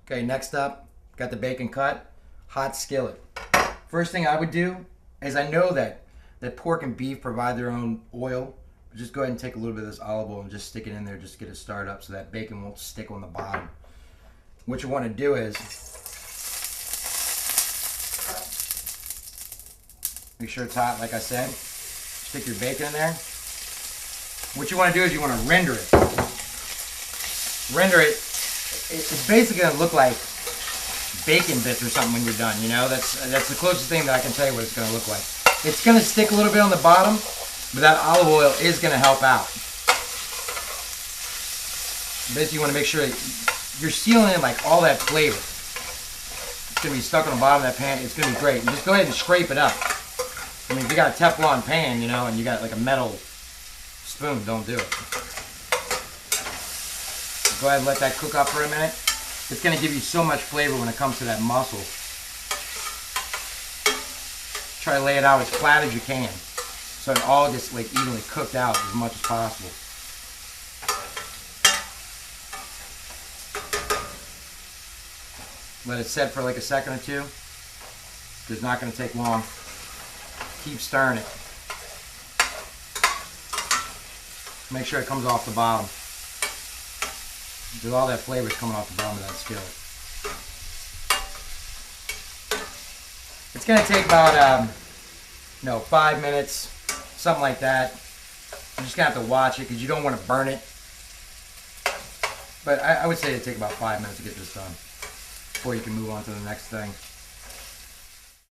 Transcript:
Okay, next up, got the bacon cut, hot skillet. First thing I would do is I know that pork and beef provide their own oil. Just go ahead and take a little bit of this olive oil and just stick it in there just to get it started up so that bacon won't stick on the bottom. What you want to do is make sure it's hot, like I said. Stick your bacon in there. What you want to do is you want to render it. Render it. It's basically going to look like bacon bits or something when you're done. You know, that's the closest thing that I can tell you what it's going to look like. It's going to stick a little bit on the bottom, but that olive oil is going to help out. Basically, you want to make sure that you're sealing in like all that flavor. It's going to be stuck on the bottom of that pan. It's going to be great. And just go ahead and scrape it up. I mean, if you got a Teflon pan, you know, and you got like a metal spoon, don't do it. Go ahead and let that cook up for a minute. It's going to give you so much flavor when it comes to that mussel. Try to lay it out as flat as you can so it all gets like evenly cooked out as much as possible. Let it set for like a second or two. It's not going to take long. Keep stirring it. Make sure it comes off the bottom. Because all that flavor is coming off the bottom of that skillet. It's going to take about 5 minutes, something like that. You're just going to have to watch it because you don't want to burn it. But I would say it'd take about 5 minutes to get this done before you can move on to the next thing.